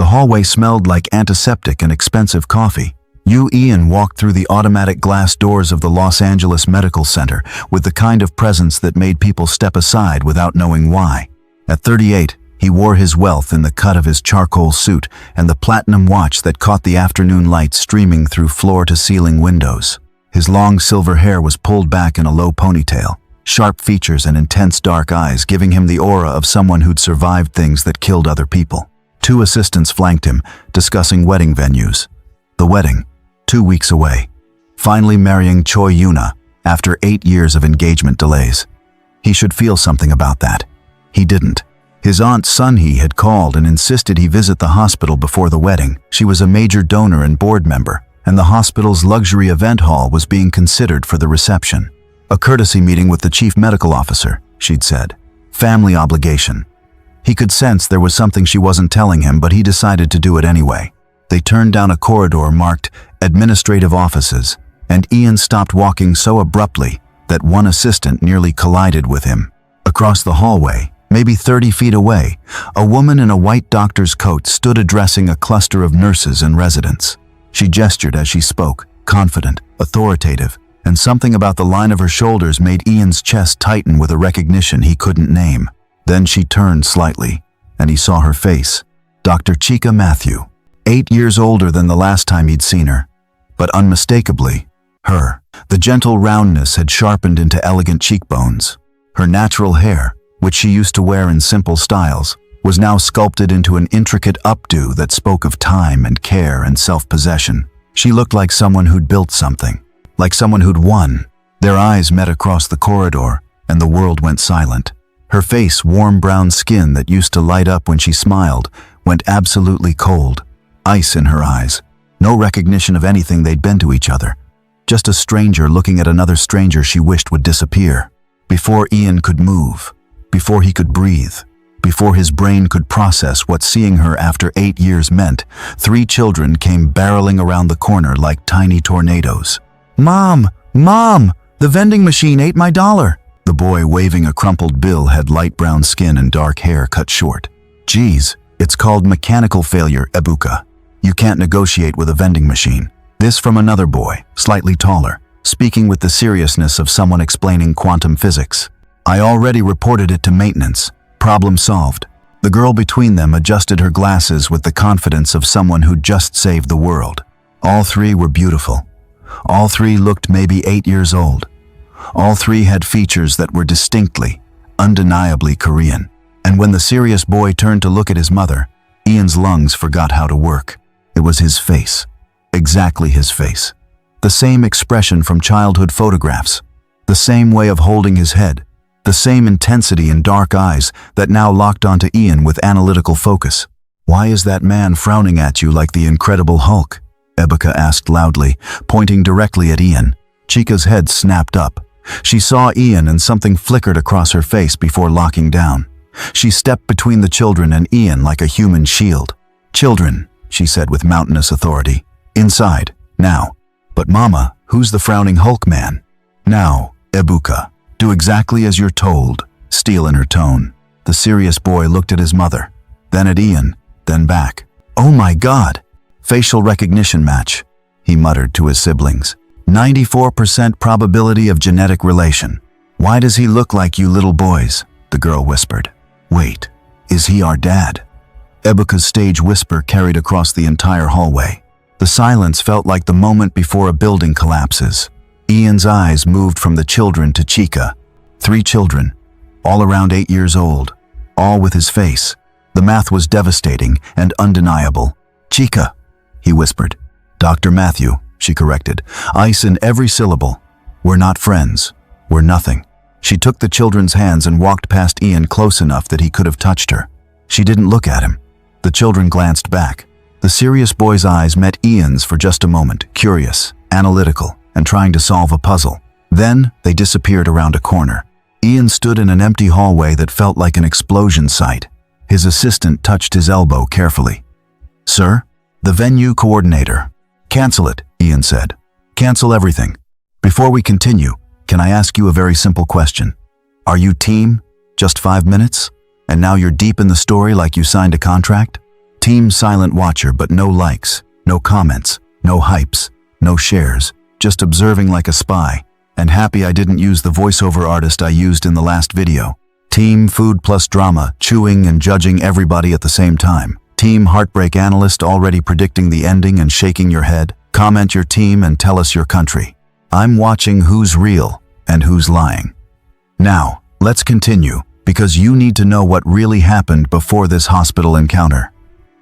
hallway smelled like antiseptic and expensive coffee. Ian walked through the automatic glass doors of the Los Angeles Medical Center with the kind of presence that made people step aside without knowing why. At 38, he wore his wealth in the cut of his charcoal suit and the platinum watch that caught the afternoon light streaming through floor-to-ceiling windows. His long silver hair was pulled back in a low ponytail, sharp features and intense dark eyes giving him the aura of someone who'd survived things that killed other people. 2 assistants flanked him, discussing wedding venues. The wedding, 2 weeks away. Finally marrying Choi Yuna after 8 years of engagement delays. He should feel something about that. He didn't. His aunt Sunhee had called and insisted he visit the hospital before the wedding. She was a major donor and board member, and the hospital's luxury event hall was being considered for the reception. A courtesy meeting with the chief medical officer, she'd said. Family obligation. He could sense there was something she wasn't telling him, but he decided to do it anyway. They turned down a corridor marked administrative offices, and Ian stopped walking so abruptly that one assistant nearly collided with him. Across the hallway, maybe 30 feet away, a woman in a white doctor's coat stood addressing a cluster of nurses and residents. She gestured as she spoke, confident, authoritative, and something about the line of her shoulders made Ian's chest tighten with a recognition he couldn't name. Then she turned slightly, and he saw her face. Dr. Chika Matthew, 8 years older than the last time he'd seen her, but unmistakably, her. The gentle roundness had sharpened into elegant cheekbones. Her natural hair, which she used to wear in simple styles, was now sculpted into an intricate updo that spoke of time and care and self-possession. She looked like someone who'd built something, like someone who'd won. Their eyes met across the corridor, and the world went silent. Her face, warm brown skin that used to light up when she smiled, went absolutely cold. Ice in her eyes. No recognition of anything they'd been to each other. Just a stranger looking at another stranger she wished would disappear. Before Ian could move, before he could breathe, before his brain could process what seeing her after 8 years meant, 3 children came barreling around the corner like tiny tornadoes. "Mom! Mom! The vending machine ate my dollar!" The boy waving a crumpled bill had light brown skin and dark hair cut short. "Geez, it's called mechanical failure, Ebuka. You can't negotiate with a vending machine." This from another boy, slightly taller, speaking with the seriousness of someone explaining quantum physics. "I already reported it to maintenance. Problem solved." The girl between them adjusted her glasses with the confidence of someone who'd just saved the world. All 3 were beautiful. All 3 looked maybe 8 years old. All 3 had features that were distinctly, undeniably Korean. And when the serious boy turned to look at his mother, Ian's lungs forgot how to work. It was his face. Exactly his face. The same expression from childhood photographs. The same way of holding his head. The same intensity in dark eyes that now locked onto Ian with analytical focus. "Why is that man frowning at you like the Incredible Hulk?" Ebuka asked loudly, pointing directly at Ian. Chika's head snapped up. She saw Ian and something flickered across her face before locking down. She stepped between the children and Ian like a human shield. "Children," she said with mountainous authority. "Inside, now." "But Mama, who's the frowning Hulk man?" "Now, Ebuka, do exactly as you're told," steel in her tone. The serious boy looked at his mother, then at Ian, then back. "Oh my God!" "Facial recognition match," he muttered to his siblings. 94% probability of genetic relation. "Why does he look like you little boys?" the girl whispered. "Wait, is he our dad?" Ebuka's stage whisper carried across the entire hallway. The silence felt like the moment before a building collapses. Ian's eyes moved from the children to Chika. 3 children, all around 8 years old, all with his face. The math was devastating and undeniable. "Chika," he whispered. "Dr. Matthew," she corrected, ice in every syllable. "We're not friends. We're nothing." She took the children's hands and walked past Ian close enough that he could have touched her. She didn't look at him. The children glanced back. The serious boy's eyes met Ian's for just a moment, curious, analytical, and trying to solve a puzzle. Then they disappeared around a corner. Ian stood in an empty hallway that felt like an explosion site. His assistant touched his elbow carefully. "Sir, the venue coordinator." "Cancel it," Ian said. "Cancel everything. Before we continue, can I ask you a very simple question? Are you team? Just 5 minutes? And now you're deep in the story like you signed a contract?" Team silent watcher, but no likes, no comments, no hypes, no shares, just observing like a spy, and happy I didn't use the voiceover artist I used in the last video. Team food plus drama, chewing and judging everybody at the same time. Team heartbreak analyst already predicting the ending and shaking your head. Comment your team and tell us your country. I'm watching who's real and who's lying. Now, let's continue, because you need to know what really happened before this hospital encounter.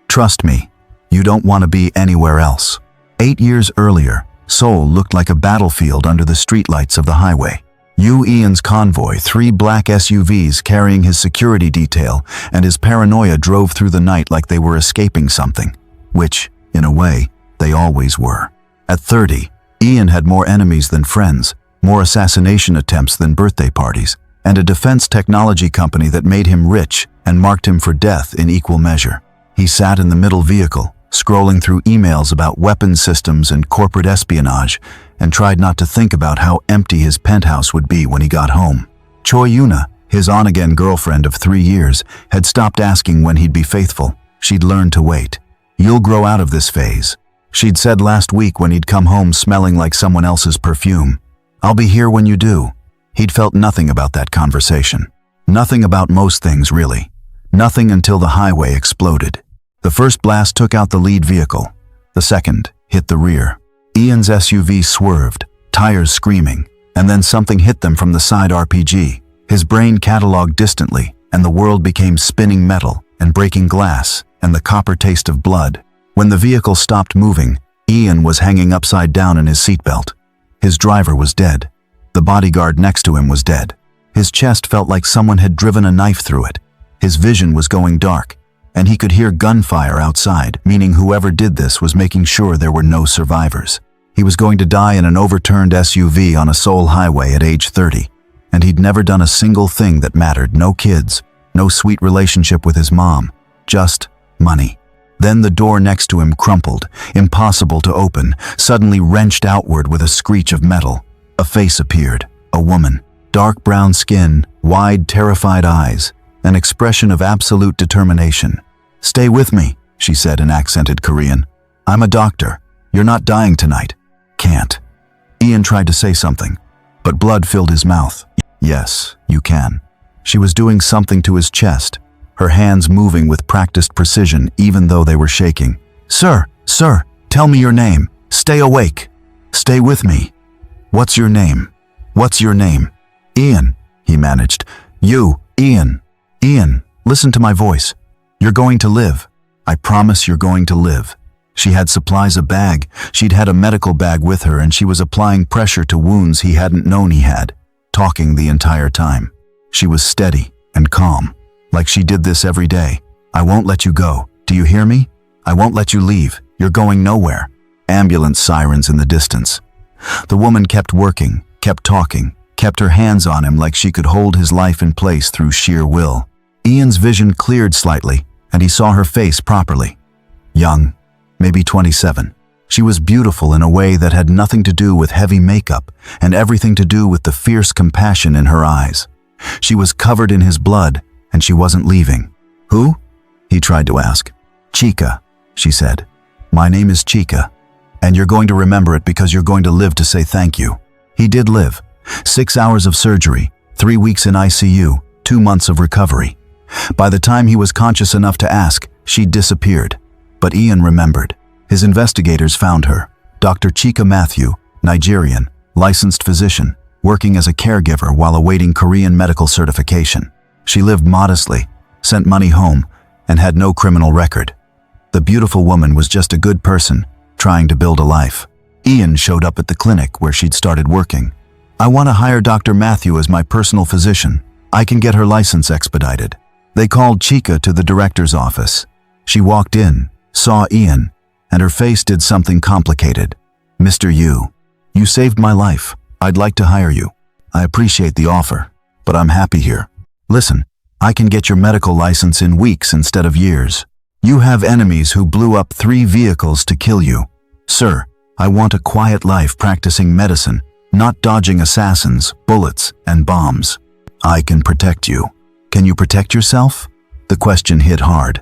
Trust me, you don't want to be anywhere else. 8 years earlier, Seoul looked like a battlefield under the streetlights of the highway. Ian's convoy, 3 black SUVs carrying his security detail, and his paranoia drove through the night like they were escaping something, which, in a way, they always were. At 30, Ian had more enemies than friends, more assassination attempts than birthday parties, and a defense technology company that made him rich and marked him for death in equal measure. He sat in the middle vehicle, scrolling through emails about weapons systems and corporate espionage, and tried not to think about how empty his penthouse would be when he got home. Choi Yuna, his on-again girlfriend of 3 years, had stopped asking when he'd be faithful. She'd learned to wait. You'll grow out of this phase, she'd said last week when he'd come home smelling like someone else's perfume. I'll be here when you do. He'd felt nothing about that conversation. Nothing about most things, really. Nothing until the highway exploded. The first blast took out the lead vehicle. The second hit the rear. Ian's SUV swerved, tires screaming, and then something hit them from the side RPG. His brain cataloged distantly, and the world became spinning metal and breaking glass and the copper taste of blood. When the vehicle stopped moving, Ian was hanging upside down in his seatbelt. His driver was dead. The bodyguard next to him was dead. His chest felt like someone had driven a knife through it. His vision was going dark, and he could hear gunfire outside, meaning whoever did this was making sure there were no survivors. He was going to die in an overturned SUV on a Seoul highway at age 30, and he'd never done a single thing that mattered. No kids, no sweet relationship with his mom, just money. Then the door next to him crumpled, impossible to open, suddenly wrenched outward with a screech of metal. A face appeared, a woman, dark brown skin, wide, terrified eyes, an expression of absolute determination. "Stay with me," she said in accented Korean. "I'm a doctor. You're not dying tonight." "Can't." Ian tried to say something, but blood filled his mouth. "Yes, you can." She was doing something to his chest, her hands moving with practiced precision even though they were shaking. Sir, tell me your name. Stay awake. Stay with me. What's your name? What's your name?" "Ian," he managed. "You, Ian. Ian, listen to my voice. You're going to live. I promise you're going to live." She had supplies, a bag. She'd had a medical bag with her, and she was applying pressure to wounds he hadn't known he had, talking the entire time. She was steady and calm, like she did this every day. "I won't let you go. Do you hear me? I won't let you leave. You're going nowhere." Ambulance sirens in the distance. The woman kept working, kept talking, kept her hands on him like she could hold his life in place through sheer will. Ian's vision cleared slightly, and he saw her face properly. Young, maybe 27. She was beautiful in a way that had nothing to do with heavy makeup and everything to do with the fierce compassion in her eyes. She was covered in his blood, and she wasn't leaving. "Who?" he tried to ask. "Chica," she said. "My name is Chica, and you're going to remember it because you're going to live to say thank you." He did live. 6 hours of surgery, 3 weeks in ICU, 2 months of recovery. By the time he was conscious enough to ask, she'd disappeared. But Ian remembered. His investigators found her. Dr. Chica Matthew, Nigerian, licensed physician, working as a caregiver while awaiting Korean medical certification. She lived modestly, sent money home, and had no criminal record. The beautiful woman was just a good person, trying to build a life. Ian showed up at the clinic where she'd started working. "I want to hire Dr. Matthew as my personal physician. I can get her license expedited." They called Chica to the director's office. She walked in, saw Ian, and her face did something complicated. "Mr. Yu, you saved my life. I'd like to hire you. I appreciate the offer, but I'm happy here. Listen, I can get your medical license in weeks instead of years. You have enemies who blew up 3 vehicles to kill you. Sir, I want a quiet life practicing medicine, not dodging assassins, bullets, and bombs. I can protect you. Can you protect yourself?" The question hit hard.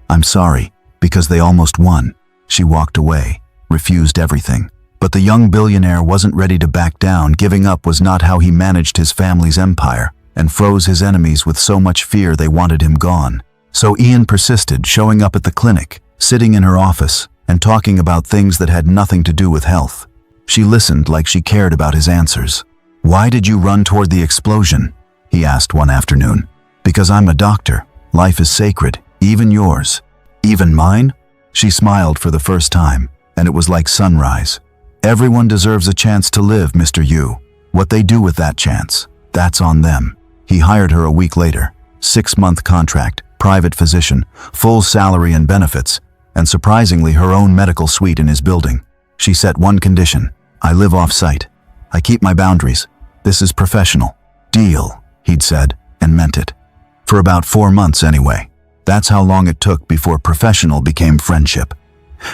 "I'm sorry, because they almost won. She walked away, refused everything. But the young billionaire wasn't ready to back down. Giving up was not how he managed his family's empire, and froze his enemies with so much fear they wanted him gone. So Ian persisted, showing up at the clinic, sitting in her office, and talking about things that had nothing to do with health. She listened like she cared about his answers. "Why did you run toward the explosion?" he asked one afternoon. "Because I'm a doctor. Life is sacred, even yours." "Even mine?" She smiled for the first time, and it was like sunrise. "Everyone deserves a chance to live, Mr. Yu. What they do with that chance, that's on them." He hired her a week later. 6-month contract, private physician, full salary and benefits, and surprisingly her own medical suite in his building. She set one condition: "I live off-site. I keep my boundaries. This is professional." "Deal," he'd said, and meant it. For about 4 months anyway. That's how long it took before professional became friendship.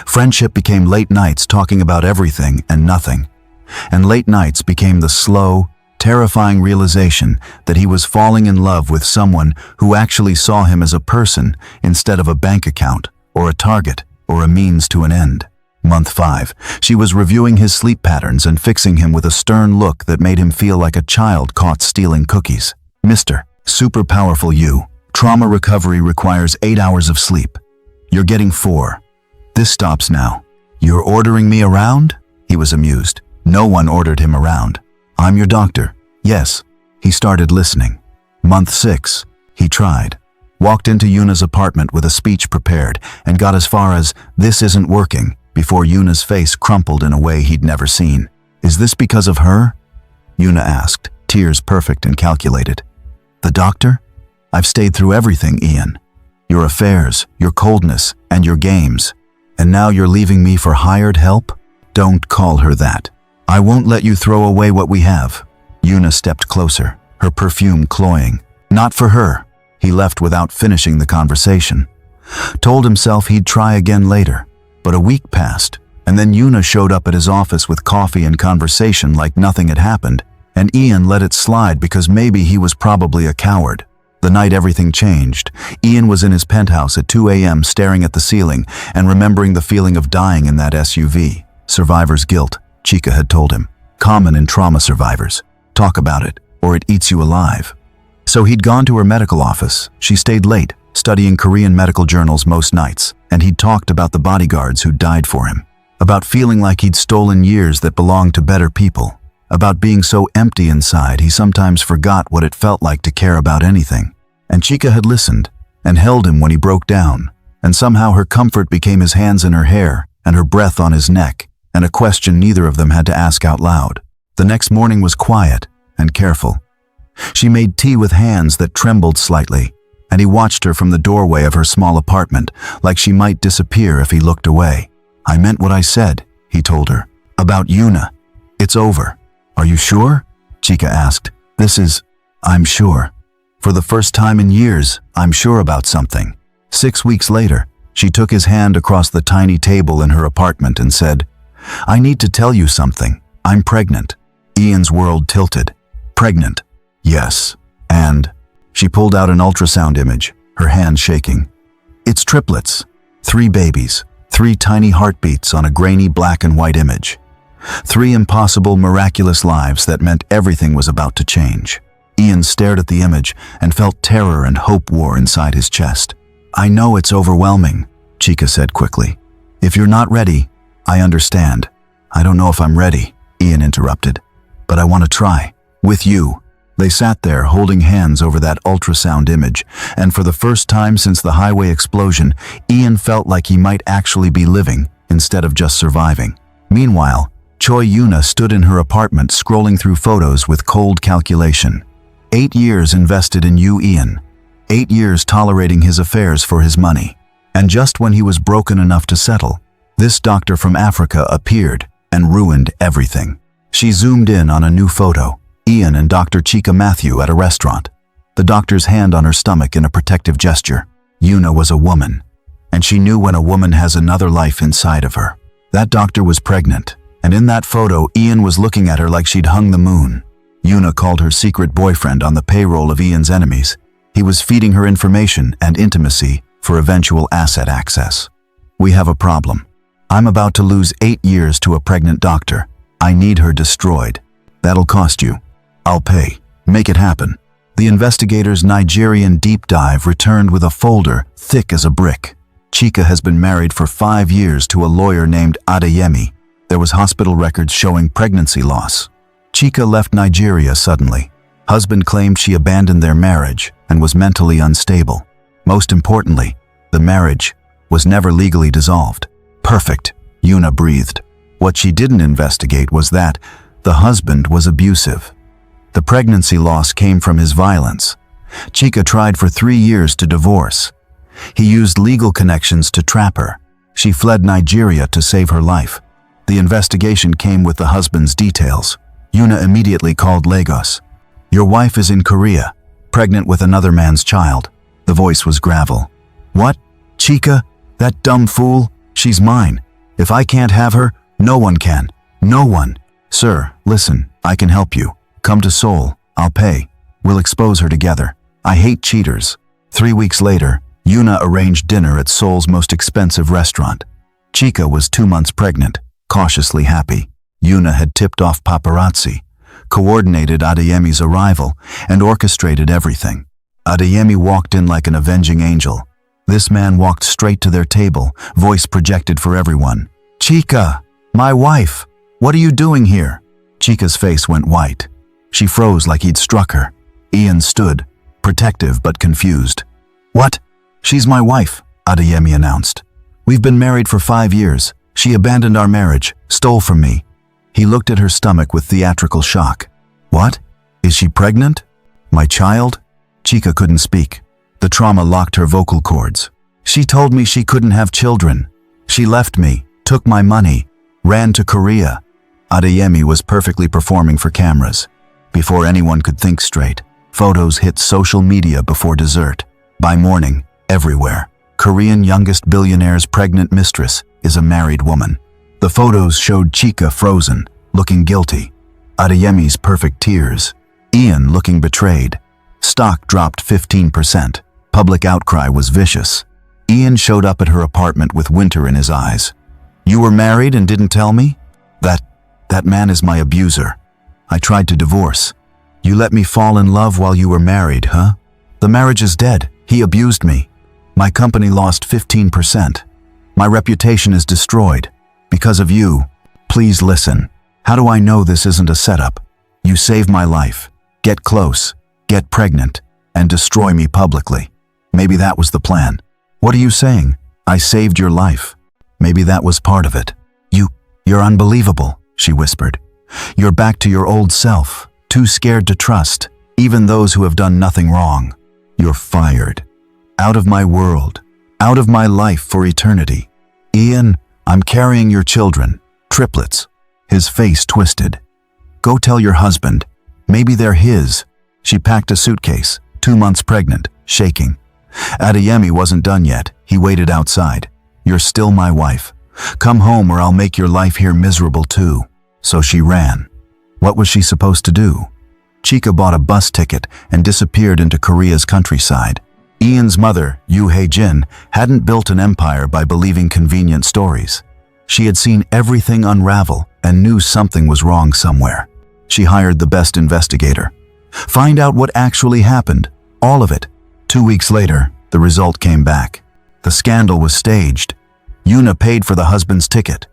Friendship became late nights talking about everything and nothing. And late nights became the slow, terrifying realization that he was falling in love with someone who actually saw him as a person instead of a bank account, or a target, or a means to an end. Month 5, she was reviewing his sleep patterns and fixing him with a stern look that made him feel like a child caught stealing cookies. "Mr. Super powerful you. Trauma recovery requires 8 hours of sleep. You're getting 4. This stops now." "You're ordering me around?" He was amused. No one ordered him around. "I'm your doctor." "Yes." He started listening. Month 6, he tried. Walked into Yuna's apartment with a speech prepared and got as far as, "This isn't working," before Yuna's face crumpled in a way he'd never seen. "Is this because of her?" Yuna asked, tears perfect and calculated. "The doctor? I've stayed through everything, Ian. Your affairs, your coldness, and your games. And now you're leaving me for hired help? Don't call her that. I won't let you throw away what we have." Yuna stepped closer, her perfume cloying. "Not for her." He left without finishing the conversation. Told himself he'd try again later. But a week passed, and then Yuna showed up at his office with coffee and conversation like nothing had happened, and Ian let it slide because maybe he was probably a coward. The night everything changed, Ian was in his penthouse at 2 a.m. staring at the ceiling and remembering the feeling of dying in that SUV. Survivor's guilt, Chica had told him. Common in trauma survivors. Talk about it, or it eats you alive. So he'd gone to her medical office. She stayed late, studying Korean medical journals most nights, and he'd talked about the bodyguards who died for him. About feeling like he'd stolen years that belonged to better people. About being so empty inside he sometimes forgot what it felt like to care about anything. And Chica had listened, and held him when he broke down, and somehow her comfort became his hands in her hair, and her breath on his neck, and a question neither of them had to ask out loud. The next morning was quiet and careful. She made tea with hands that trembled slightly, and he watched her from the doorway of her small apartment, like she might disappear if he looked away. "I meant what I said," he told her. "About Yuna. It's over." "Are you sure?" Chica asked. I'm sure. For the first time in years, I'm sure about something." 6 weeks later, she took his hand across the tiny table in her apartment and said, "I need to tell you something. I'm pregnant." Ian's world tilted. "Pregnant?" "Yes. And?" She pulled out an ultrasound image, her hand shaking. "It's triplets. 3 babies, 3 tiny heartbeats on a grainy black and white image. 3 impossible, miraculous lives that meant everything was about to change." Ian stared at the image and felt terror and hope war inside his chest. "I know it's overwhelming," Chica said quickly. "If you're not ready, I understand." "I don't know if I'm ready," Ian interrupted. "But I want to try. With you." They sat there holding hands over that ultrasound image, and for the first time since the highway explosion, Ian felt like he might actually be living instead of just surviving. Meanwhile, Choi Yuna stood in her apartment scrolling through photos with cold calculation. 8 years invested in you, Ian. 8 years tolerating his affairs for his money. And just when he was broken enough to settle, this doctor from Africa appeared and ruined everything. She zoomed in on a new photo, Ian and Dr. Chica Matthew at a restaurant, the doctor's hand on her stomach in a protective gesture. Yuna was a woman, and she knew when a woman has another life inside of her. That doctor was pregnant, and in that photo, Ian was looking at her like she'd hung the moon. Yuna called her secret boyfriend on the payroll of Ian's enemies. He was feeding her information and intimacy for eventual asset access. We have a problem. I'm about to lose 8 years to a pregnant doctor. I need her destroyed. That'll cost you. I'll pay. Make it happen. The investigator's Nigerian deep dive returned with a folder thick as a brick. Chika has been married for 5 years to a lawyer named Adeyemi. There was hospital records showing pregnancy loss. Chika left Nigeria suddenly. Husband claimed she abandoned their marriage and was mentally unstable. Most importantly, the marriage was never legally dissolved. Perfect, Yuna breathed. What she didn't investigate was that the husband was abusive. The pregnancy loss came from his violence. Chika tried for 3 years to divorce. He used legal connections to trap her. She fled Nigeria to save her life. The investigation came with the husband's details. Yuna immediately called Lagos. Your wife is in Korea, pregnant with another man's child. The voice was gravel. What? Chika? That dumb fool? She's mine. If I can't have her, no one can. No one. Sir, listen, I can help you. Come to Seoul. I'll pay. We'll expose her together. I hate cheaters. 3 weeks later, Yuna arranged dinner at Seoul's most expensive restaurant. Chika was 2 months pregnant, cautiously happy. Yuna had tipped off paparazzi, coordinated Adeyemi's arrival, and orchestrated everything. Adeyemi walked in like an avenging angel. This man walked straight to their table, voice projected for everyone. Chika, my wife, what are you doing here? Chika's face went white. She froze like he'd struck her. Ian stood, protective but confused. What? She's my wife, Adeyemi announced. We've been married for 5 years. She abandoned our marriage, stole from me. He looked at her stomach with theatrical shock. What? Is she pregnant? My child? Chika couldn't speak. The trauma locked her vocal cords. She told me she couldn't have children. She left me, took my money, ran to Korea. Adeyemi was perfectly performing for cameras. Before anyone could think straight, photos hit social media before dessert. By morning, everywhere, Korean youngest billionaire's pregnant mistress is a married woman. The photos showed Chika frozen, looking guilty. Adeyemi's perfect tears. Ian looking betrayed. Stock dropped 15%. Public outcry was vicious. Ian showed up at her apartment with winter in his eyes. You were married and didn't tell me? That man is my abuser. I tried to divorce. You let me fall in love while you were married, huh? The marriage is dead. He abused me. My company lost 15%. My reputation is destroyed. Because of you. Please listen. How do I know this isn't a setup? You saved my life. Get close, get pregnant, and destroy me publicly. Maybe that was the plan. What are you saying? I saved your life. Maybe that was part of it. You're unbelievable, she whispered. You're back to your old self, too scared to trust, even those who have done nothing wrong. You're fired. Out of my world, out of my life for eternity. Ian, I'm carrying your children, triplets. His face twisted. Go tell your husband. Maybe they're his. She packed a suitcase, 2 months pregnant, shaking. Adeyemi wasn't done yet. He waited outside. You're still my wife. Come home or I'll make your life here miserable too. So she ran. What was she supposed to do? Chika bought a bus ticket and disappeared into Korea's countryside. Ian's mother, Yoo Hae-jin, hadn't built an empire by believing convenient stories. She had seen everything unravel and knew something was wrong somewhere. She hired the best investigator. Find out what actually happened, all of it. 2 weeks later, the result came back. The scandal was staged. Yuna paid for the husband's ticket.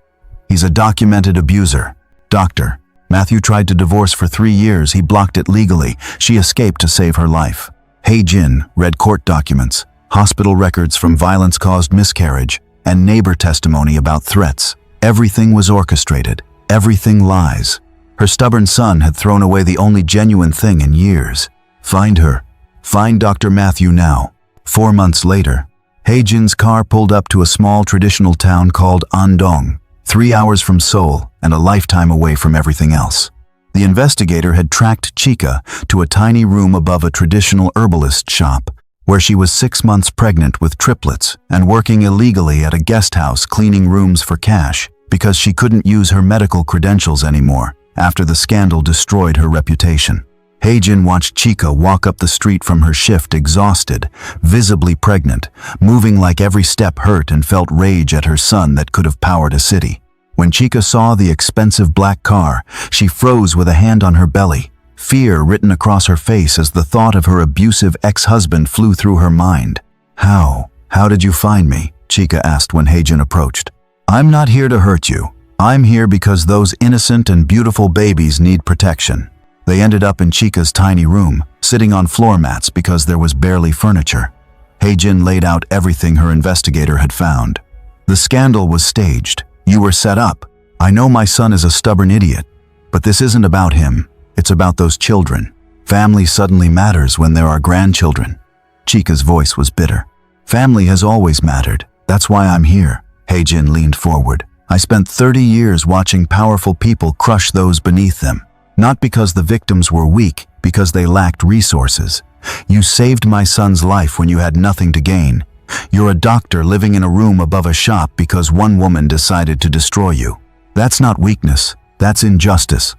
He's a documented abuser. Doctor. Matthew tried to divorce for 3 years. He blocked it legally. She escaped to save her life. Hae-jin read court documents, hospital records from violence-caused miscarriage, and neighbor testimony about threats. Everything was orchestrated. Everything lies. Her stubborn son had thrown away the only genuine thing in years. Find her. Find Dr. Matthew now. 4 months later, Hae-jin's car pulled up to a small traditional town called Andong, 3 hours from Seoul and a lifetime away from everything else. The investigator had tracked Chika to a tiny room above a traditional herbalist shop, where she was 6 months pregnant with triplets and working illegally at a guest house cleaning rooms for cash because she couldn't use her medical credentials anymore after the scandal destroyed her reputation. Heijin watched Chica walk up the street from her shift exhausted, visibly pregnant, moving like every step hurt, and felt rage at her son that could have powered a city. When Chica saw the expensive black car, she froze with a hand on her belly, fear written across her face as the thought of her abusive ex-husband flew through her mind. How did you find me?" Chica asked when Heijin approached. "I'm not here to hurt you. I'm here because those innocent and beautiful babies need protection." They ended up in Chica's tiny room, sitting on floor mats because there was barely furniture. Heijin laid out everything her investigator had found. "The scandal was staged. You were set up. I know my son is a stubborn idiot, but this isn't about him. It's about those children. Family suddenly matters when there are grandchildren." Chica's voice was bitter. "Family has always mattered. That's why I'm here." Heijin leaned forward. "I spent 30 years watching powerful people crush those beneath them. Not because the victims were weak, because they lacked resources. You saved my son's life when you had nothing to gain. You're a doctor living in a room above a shop because one woman decided to destroy you. That's not weakness, that's injustice.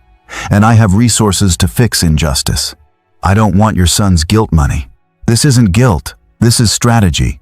And I have resources to fix injustice. I don't want your son's guilt money. This isn't guilt, this is strategy.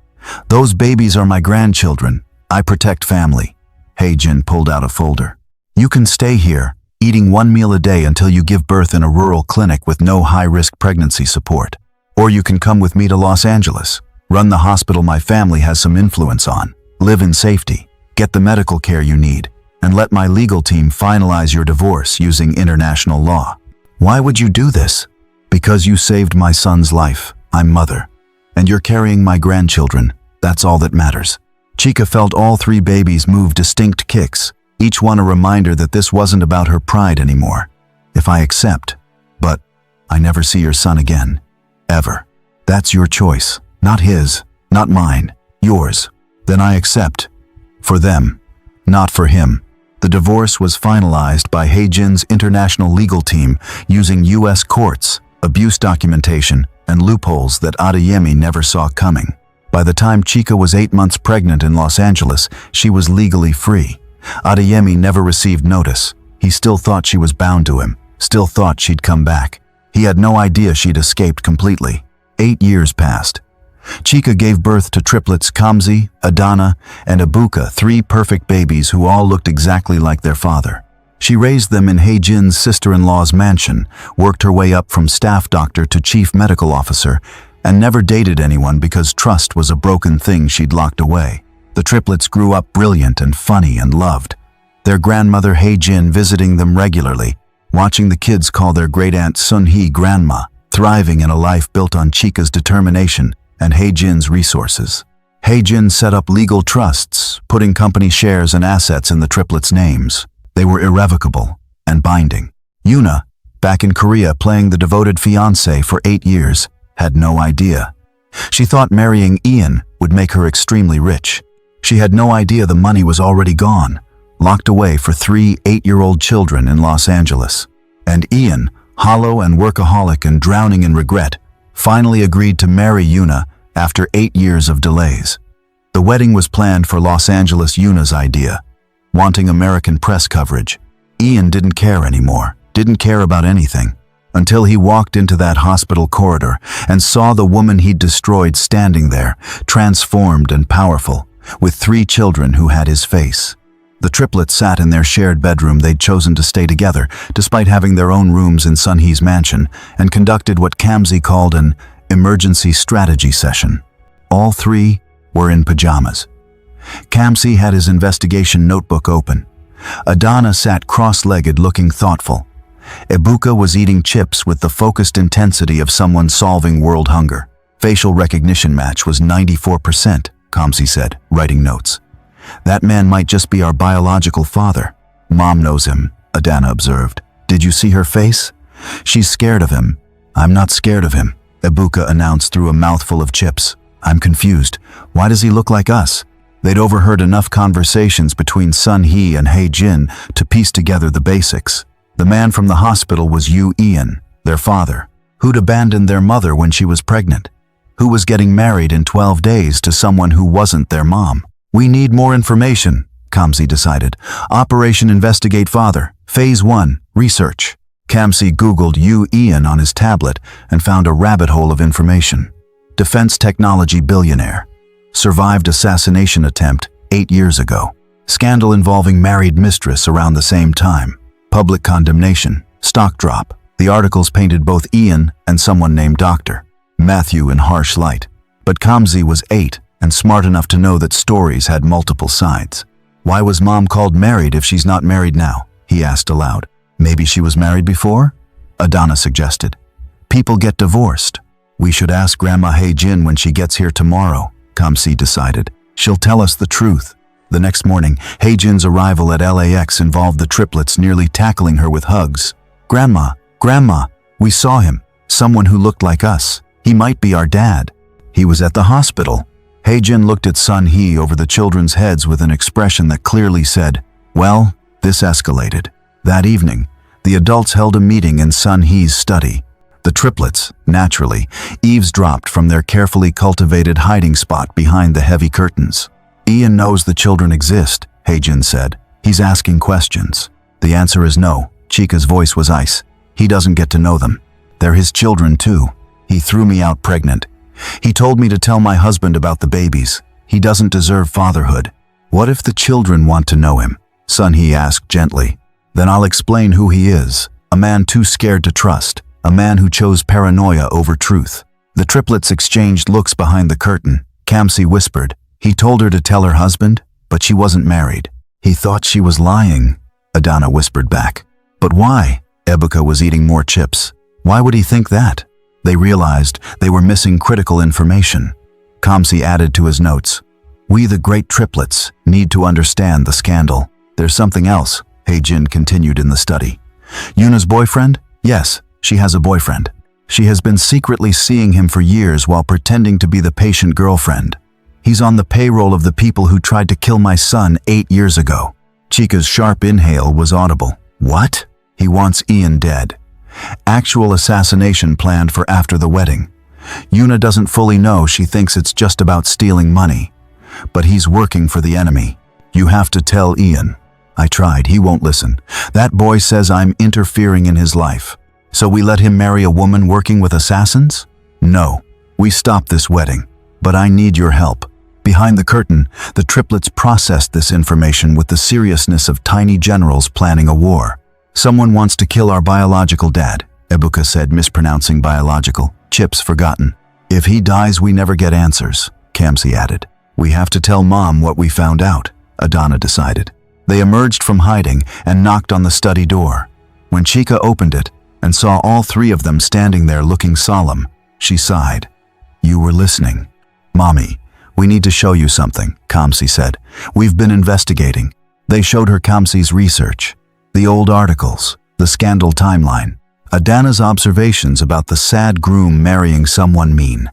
Those babies are my grandchildren. I protect family." Heijin pulled out a folder. "You can stay here, eating 1 meal a day until you give birth in a rural clinic with no high-risk pregnancy support. Or you can come with me to Los Angeles, run the hospital my family has some influence on, live in safety, get the medical care you need, and let my legal team finalize your divorce using international law." "Why would you do this?" "Because you saved my son's life. I'm mother. And you're carrying my grandchildren. That's all that matters." Chica felt all 3 babies move distinct kicks, each one a reminder that this wasn't about her pride anymore. "If I accept, but I never see your son again. Ever. That's your choice. Not his, not mine, yours. Then I accept. For them, not for him." The divorce was finalized by Heijin's international legal team using U.S. courts, abuse documentation, and loopholes that Adeyemi never saw coming. By the time Chica was 8 months pregnant in Los Angeles, she was legally free. Adeyemi never received notice. He still thought she was bound to him, still thought she'd come back. He had no idea she'd escaped completely. 8 years passed. Chica gave birth to triplets Kamsi, Adanna, and Ebuka, 3 perfect babies who all looked exactly like their father. She raised them in Heijin's sister-in-law's mansion, worked her way up from staff doctor to chief medical officer, and never dated anyone because trust was a broken thing she'd locked away. The triplets grew up brilliant and funny and loved. Their grandmother Heijin visiting them regularly, watching the kids call their great-aunt Sunhee grandma, thriving in a life built on Chica's determination and Heijin's resources. Heijin set up legal trusts, putting company shares and assets in the triplets' names. They were irrevocable and binding. Yuna, back in Korea playing the devoted fiancé for 8 years, had no idea. She thought marrying Ian would make her extremely rich. She had no idea the money was already gone, locked away for 3 8-year-old children in Los Angeles. And Ian, hollow and workaholic and drowning in regret, finally agreed to marry Yuna after 8 years of delays. The wedding was planned for Los Angeles. Yuna's idea, wanting American press coverage. Ian didn't care anymore, didn't care about anything, until he walked into that hospital corridor and saw the woman he'd destroyed standing there, transformed and powerful, with 3 children who had his face. The triplets sat in their shared bedroom they'd chosen to stay together, despite having their own rooms in Sunhee's mansion, and conducted what Kamsi called an emergency strategy session. All 3 were in pajamas. Kamsi had his investigation notebook open. Adanna sat cross-legged looking thoughtful. Ebuka was eating chips with the focused intensity of someone solving world hunger. Facial recognition match was 94%, Kamsi said, writing notes. "That man might just be our biological father." "Mom knows him," Adanna observed. "Did you see her face? She's scared of him." "I'm not scared of him," Ebuka announced through a mouthful of chips. "I'm confused. Why does he look like us?" They'd overheard enough conversations between Sunhee and Heijin to piece together the basics. The man from the hospital was Ian, their father, who'd abandoned their mother when she was pregnant, who was getting married in 12 days to someone who wasn't their mom. "We need more information," Kamsi decided. "Operation Investigate Father, Phase 1, Research." Kamsi Googled Ian on his tablet and found a rabbit hole of information. Defense technology billionaire. Survived assassination attempt 8 years ago. Scandal involving married mistress around the same time. Public condemnation. Stock drop. The articles painted both Ian and someone named Dr. Matthew in harsh light. But Kamsi was 8 and smart enough to know that stories had multiple sides. Why was Mom called married if she's not married now? He asked aloud. Maybe she was married before? Adanna suggested. People get divorced. We should ask Grandma Jin when she gets here tomorrow, Kamsi decided. She'll tell us the truth. The next morning, Jin's arrival at LAX involved the triplets nearly tackling her with hugs. Grandma, Grandma, we saw him. Someone who looked like us. He might be our dad. He was at the hospital. Jin looked at Sun Hee over the children's heads with an expression that clearly said, well, this escalated. That evening, the adults held a meeting in Sun Hee's study. The triplets, naturally, eavesdropped from their carefully cultivated hiding spot behind the heavy curtains. Ian knows the children exist, Jin said. He's asking questions. The answer is no. Chica's voice was ice. He doesn't get to know them. They're his children too. He threw me out pregnant. He told me to tell my husband about the babies. He doesn't deserve fatherhood. What if the children want to know him? Sun Hee asked gently. Then I'll explain who he is. A man too scared to trust. A man who chose paranoia over truth. The triplets exchanged looks behind the curtain. Kamsi whispered. He told her to tell her husband, but she wasn't married. He thought she was lying, Adanna whispered back. But why? Ebuka was eating more chips. Why would he think that? They realized they were missing critical information. Kamsi added to his notes. We, the great triplets, need to understand the scandal. There's something else, Jin continued in the study. Yuna's boyfriend? Yes, she has a boyfriend. She has been secretly seeing him for years while pretending to be the patient girlfriend. He's on the payroll of the people who tried to kill my son 8 years ago. Chica's sharp inhale was audible. What? He wants Ian dead. Actual assassination planned for after the wedding. Yuna doesn't fully know. She thinks it's just about stealing money. But he's working for the enemy. You have to tell Ian. I tried. He won't listen. That boy says I'm interfering in his life. So we let him marry a woman working with assassins? No. We stopped this wedding. But I need your help. Behind the curtain, the triplets processed this information with the seriousness of tiny generals planning a war. Someone wants to kill our biological dad, Ebuka said, mispronouncing biological. Chips forgotten. If he dies, we never get answers, Kamsi added. We have to tell Mom what we found out, Adanna decided. They emerged from hiding and knocked on the study door. When Chica opened it and saw all 3 of them standing there looking solemn, she sighed. You were listening. Mommy, we need to show you something, Kamsi said. We've been investigating. They showed her Kamsi's research. The old articles, the scandal timeline, Adanna's observations about the sad groom marrying someone mean.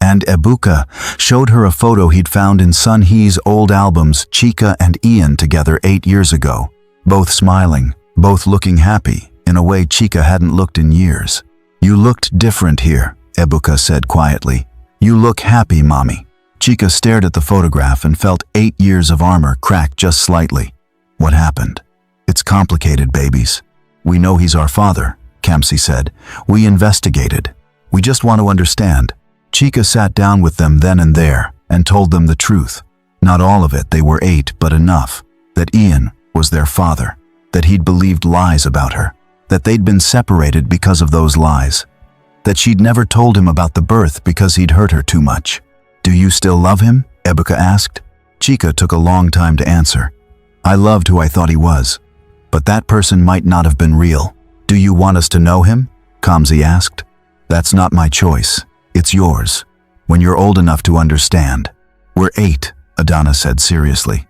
And Ebuka showed her a photo he'd found in Sun Hee's old albums, Chica and Ian together 8 years ago. Both smiling, both looking happy, in a way Chica hadn't looked in years. You looked different here, Ebuka said quietly. You look happy, Mommy. Chica stared at the photograph and felt 8 years of armor crack just slightly. What happened? It's complicated, babies. We know he's our father, Kamsi said. We investigated. We just want to understand. Chica sat down with them then and there and told them the truth. Not all of it, they were 8, but enough. That Ian was their father. That he'd believed lies about her. That they'd been separated because of those lies. That she'd never told him about the birth because he'd hurt her too much. Do you still love him? Ebuka asked. Chica took a long time to answer. I loved who I thought he was. But that person might not have been real. Do you want us to know him? Kamsi asked. That's not my choice. It's yours. When you're old enough to understand. We're 8, Adanna said seriously.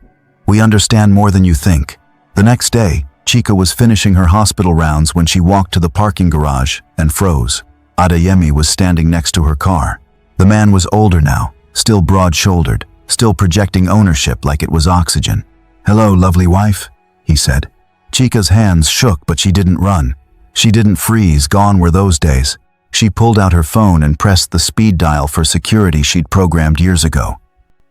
We understand more than you think. The next day, Chica was finishing her hospital rounds when she walked to the parking garage and froze. Adeyemi was standing next to her car. The man was older now, still broad-shouldered, still projecting ownership like it was oxygen. Hello, lovely wife, he said. Chica's hands shook, but she didn't run. She didn't freeze. Gone were those days. She pulled out her phone and pressed the speed dial for security she'd programmed years ago.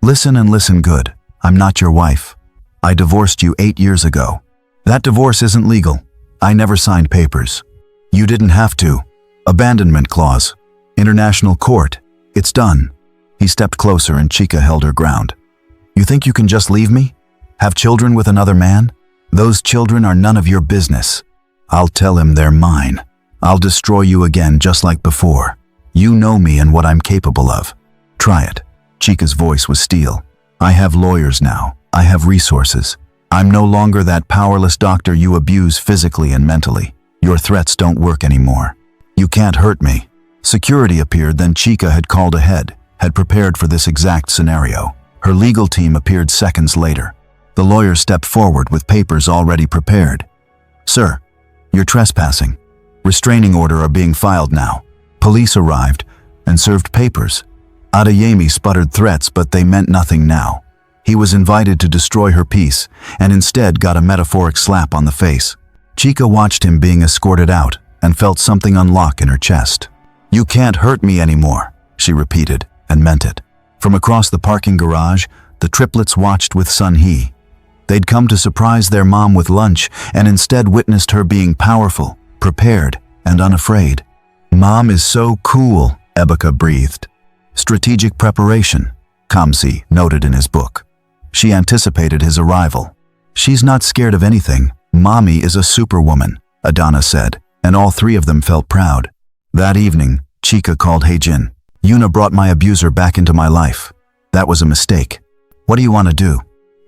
Listen and listen good. I'm not your wife. I divorced you 8 years ago. That divorce isn't legal. I never signed papers. You didn't have to. Abandonment clause. International court. It's done. He stepped closer and Chica held her ground. You think you can just leave me? Have children with another man? Those children are none of your business. I'll tell him they're mine. I'll destroy you again just like before. You know me and what I'm capable of. Try it. Chica's voice was steel. I have lawyers now. I have resources. I'm no longer that powerless doctor you abuse physically and mentally. Your threats don't work anymore. You can't hurt me. Security appeared, then Chica had called ahead, had prepared for this exact scenario. Her legal team appeared seconds later. The lawyer stepped forward with papers already prepared. Sir, you're trespassing. Restraining order are being filed now. Police arrived and served papers. Adeyemi sputtered threats, but they meant nothing now. He was invited to destroy her peace and instead got a metaphoric slap on the face. Chica watched him being escorted out and felt something unlock in her chest. You can't hurt me anymore, she repeated, and meant it. From across the parking garage, the triplets watched with Sun-hee. They'd come to surprise their mom with lunch and instead witnessed her being powerful, prepared, and unafraid. Mom is so cool, Ebuka breathed. Strategic preparation, Kamsi noted in his book. She anticipated his arrival. She's not scared of anything. Mommy is a superwoman, Adanna said, and all three of them felt proud. That evening, Chica called Heijin. Yuna brought my abuser back into my life. That was a mistake. What do you want to do?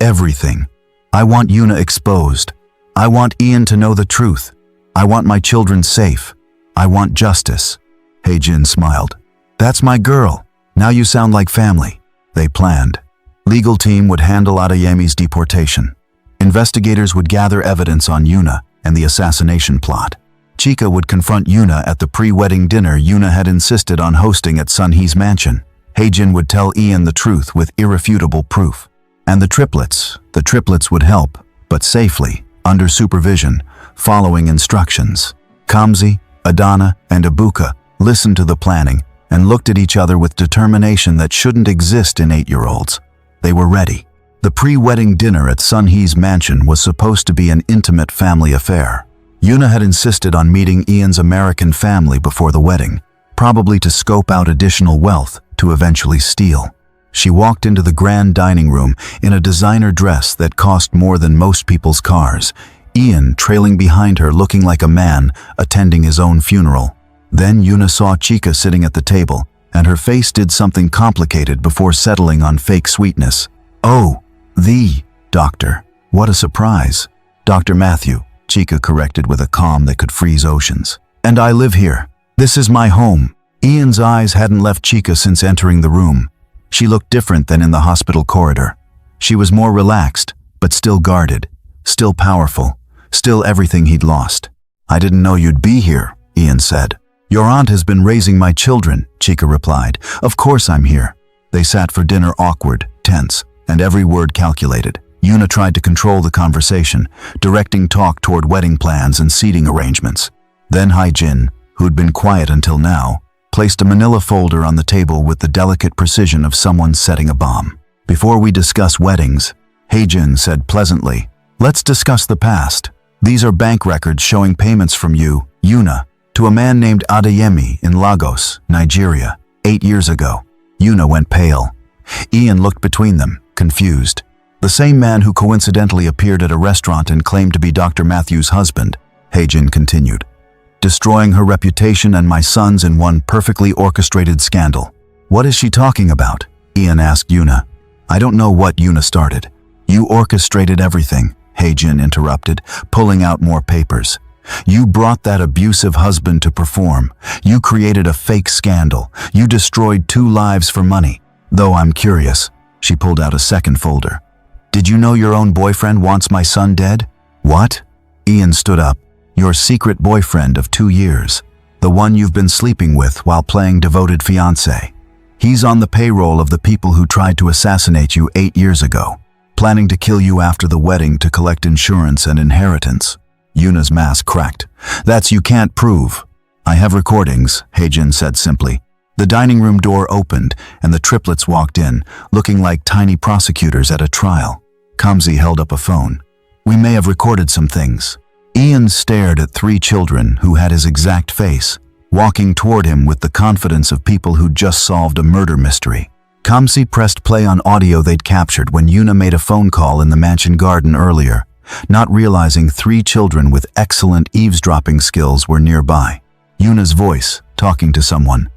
Everything. I want Yuna exposed. I want Ian to know the truth. I want my children safe. I want justice. Heijin smiled. That's my girl. Now you sound like family. They planned. Legal team would handle Adeyemi's deportation. Investigators would gather evidence on Yuna and the assassination plot. Chica would confront Yuna at the pre-wedding dinner Yuna had insisted on hosting at Sun-hee's mansion. Heijin would tell Ian the truth with irrefutable proof. And the triplets would help, but safely, under supervision, following instructions. Kamsi, Adanna, and Ebuka listened to the planning and looked at each other with determination that shouldn't exist in 8-year-olds. They were ready. The pre-wedding dinner at Sun-hee's mansion was supposed to be an intimate family affair. Yuna had insisted on meeting Ian's American family before the wedding, probably to scope out additional wealth to eventually steal. She walked into the grand dining room in a designer dress that cost more than most people's cars, Ian trailing behind her looking like a man attending his own funeral. Then Yuna saw Chica sitting at the table, and her face did something complicated before settling on fake sweetness. Oh, the doctor. What a surprise. Dr. Matthew, Chica corrected with a calm that could freeze oceans. And I live here. This is my home. Ian's eyes hadn't left Chica since entering the room. She looked different than in the hospital corridor. She was more relaxed, but still guarded, still powerful, still everything he'd lost. I didn't know you'd be here, Ian said. Your aunt has been raising my children, Chica replied. Of course I'm here. They sat for dinner awkward, tense, and every word calculated. Yuna tried to control the conversation, directing talk toward wedding plans and seating arrangements. Then Heijin, who'd been quiet until now, placed a manila folder on the table with the delicate precision of someone setting a bomb. Before we discuss weddings, Heijin said pleasantly, let's discuss the past. These are bank records showing payments from you, Yuna, to a man named Adeyemi in Lagos, Nigeria, 8 years ago. Yuna went pale. Ian looked between them, confused. The same man who coincidentally appeared at a restaurant and claimed to be Dr. Matthew's husband, Heijin continued. Destroying her reputation and my son's in one perfectly orchestrated scandal. What is she talking about? Ian asked Yuna. I don't know what Yuna started. You orchestrated everything, Heijin interrupted, pulling out more papers. You brought that abusive husband to perform. You created a fake scandal. You destroyed 2 lives for money. Though I'm curious, she pulled out a second folder. Did you know your own boyfriend wants my son dead? What? Ian stood up. Your secret boyfriend of 2 years. The one you've been sleeping with while playing devoted fiancé. He's on the payroll of the people who tried to assassinate you 8 years ago, planning to kill you after the wedding to collect insurance and inheritance. Yuna's mask cracked. That's you can't prove. I have recordings, Heijin said simply. The dining room door opened and the triplets walked in, looking like tiny prosecutors at a trial. Kamsi held up a phone. We may have recorded some things. Ian stared at three children who had his exact face, walking toward him with the confidence of people who'd just solved a murder mystery. Kamsi pressed play on audio they'd captured when Una made a phone call in the mansion garden earlier, not realizing three children with excellent eavesdropping skills were nearby. Una's voice, talking to someone.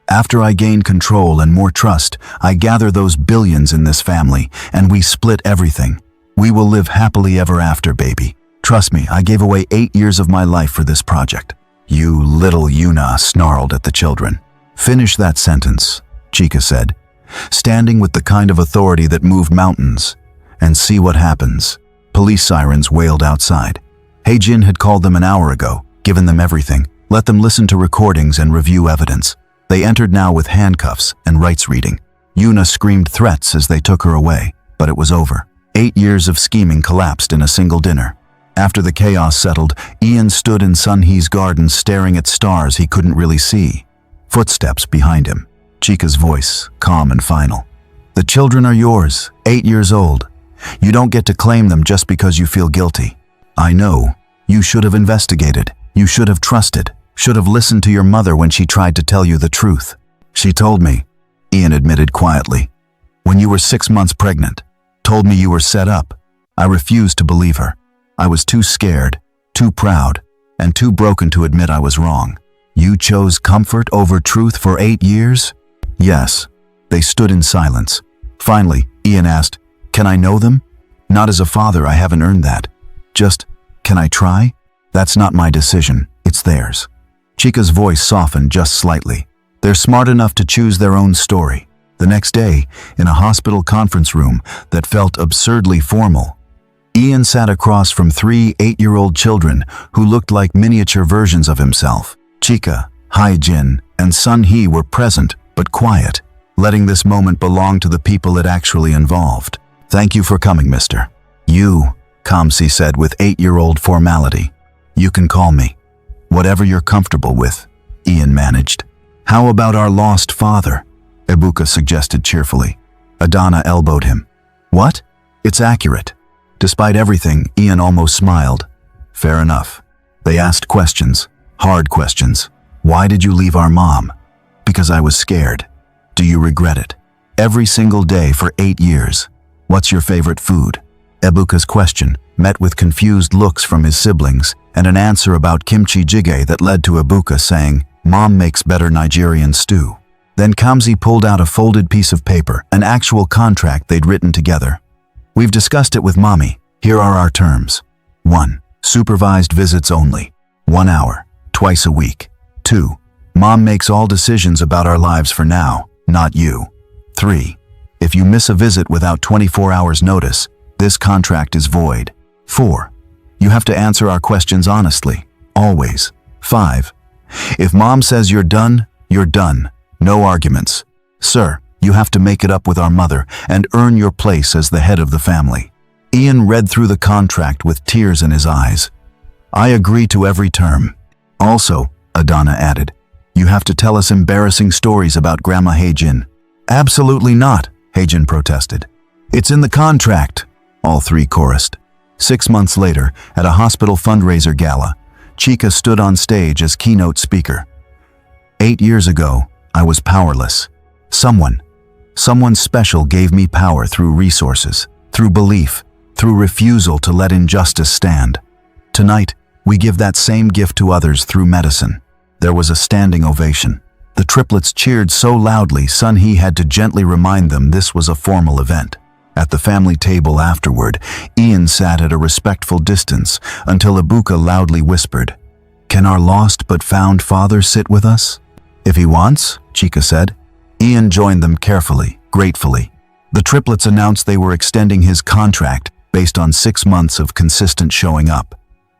After I gain control and more trust, I gather those billions in this family, and we split everything. We will live happily ever after, baby. Trust me, I gave away 8 years of my life for this project. You little Una snarled at the children. Finish that sentence, Chica said, standing with the kind of authority that moved mountains. And see what happens. Police sirens wailed outside. Jin had called them an hour ago, given them everything, let them listen to recordings and review evidence. They entered now with handcuffs and rights reading. Una screamed threats as they took her away, but it was over. 8 years of scheming collapsed in a single dinner. After the chaos settled, Ian stood in Sun-hee's garden staring at stars he couldn't really see. Footsteps behind him. Chica's voice, calm and final. The children are yours, 8 years old. You don't get to claim them just because you feel guilty. I know. You should have investigated. You should have trusted. Should have listened to your mother when she tried to tell you the truth. She told me, Ian admitted quietly, when you were 6 months pregnant, told me you were set up. I refused to believe her. I was too scared, too proud, and too broken to admit I was wrong. You chose comfort over truth for 8 years? Yes. They stood in silence. Finally, Ian asked, can I know them? Not as a father, I haven't earned that. Just, can I try? That's not my decision, it's theirs. Chica's voice softened just slightly. They're smart enough to choose their own story. The next day, in a hospital conference room that felt absurdly formal, Ian sat across from 3 8-year-old children who looked like miniature versions of himself. Chica, Jin, and Sun-hee were present, but quiet, letting this moment belong to the people it actually involved. Thank you for coming, mister. You, Kamsi said with 8-year-old formality. You can call me. Whatever you're comfortable with, Ian managed. How about our lost father? Ebuka suggested cheerfully. Adanna elbowed him. What? It's accurate. Despite everything, Ian almost smiled. Fair enough. They asked questions, hard questions. Why did you leave our mom? Because I was scared. Do you regret it? Every single day for 8 years. What's your favorite food? Ebuka's question met with confused looks from his siblings and an answer about kimchi jjigae that led to Ebuka saying, Mom makes better Nigerian stew. Then Kamsi pulled out a folded piece of paper, an actual contract they'd written together. We've discussed it with Mommy. Here are our terms. 1. Supervised visits only. 1 hour, twice a week. 2. Mom makes all decisions about our lives for now, not you. 3. If you miss a visit without 24 hours notice, this contract is void. 4. You have to answer our questions honestly, always. 5. If Mom says you're done, you're done. No arguments. Sir, you have to make it up with our mother and earn your place as the head of the family. Ian read through the contract with tears in his eyes. I agree to every term. Also, Adanna added, you have to tell us embarrassing stories about Grandma Jin. Absolutely not, Jin protested. It's in the contract, all three chorused. 6 months later, at a hospital fundraiser gala, Chica stood on stage as keynote speaker. 8 years ago, I was powerless. Someone special gave me power through resources, through belief, through refusal to let injustice stand. Tonight, we give that same gift to others through medicine. There was a standing ovation. The triplets cheered so loudly Sun-hee had to gently remind them this was a formal event. At the family table afterward, Ian sat at a respectful distance until Ebuka loudly whispered, Can our lost but found father sit with us? If he wants, Chica said. Ian joined them carefully, gratefully. The triplets announced they were extending his contract based on 6 months of consistent showing up.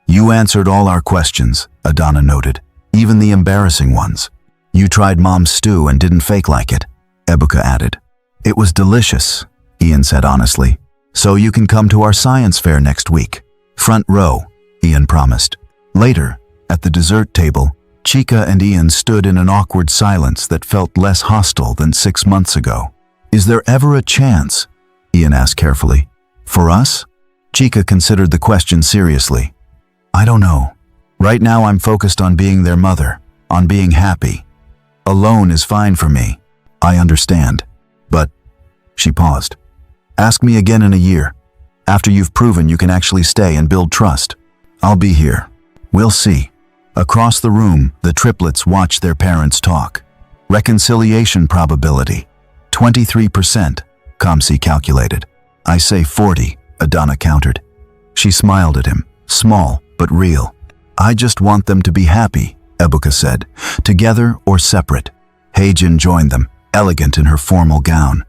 You answered all our questions, Adanna noted, even the embarrassing ones. You tried Mom's stew and didn't fake like it, Ebuka added. It was delicious, Ian said honestly. So you can come to our science fair next week. Front row, Ian promised. Later, at the dessert table, Chica and Ian stood in an awkward silence that felt less hostile than 6 months ago. Is there ever a chance? Ian asked carefully. For us? Chica considered the question seriously. I don't know. Right now I'm focused on being their mother, on being happy. Alone is fine for me. I understand. But, she paused. Ask me again in a year. After you've proven you can actually stay and build trust. I'll be here. We'll see. Across the room, the triplets watched their parents talk. Reconciliation probability. 23%, Kamsi calculated. I say 40, Adanna countered. She smiled at him, small but real. I just want them to be happy, Ebuka said, together or separate. Heijin joined them, elegant in her formal gown.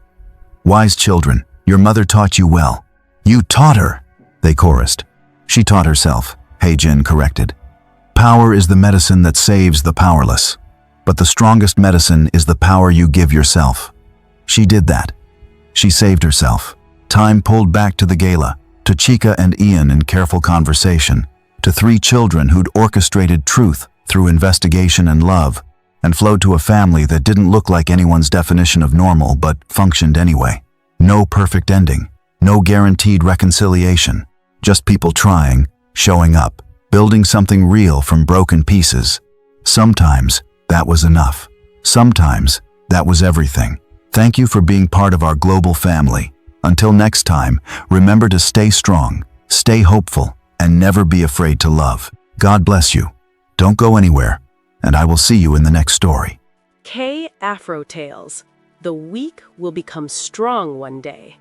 Wise children, your mother taught you well. You taught her, they chorused. She taught herself, Heijin corrected. Power is the medicine that saves the powerless. But the strongest medicine is the power you give yourself. She did that. She saved herself. Time pulled back to the gala, to Chika and Ian in careful conversation, to three children who'd orchestrated truth through investigation and love, and flowed to a family that didn't look like anyone's definition of normal but functioned anyway. No perfect ending, no guaranteed reconciliation, just people trying, showing up, building something real from broken pieces. Sometimes that was enough. Sometimes that was everything. Thank you for being part of our global family. Until next time, remember to stay strong, stay hopeful, and never be afraid to love. God bless you. Don't go anywhere, and I will see you in the next story. Afro Tales. The weak will become strong one day.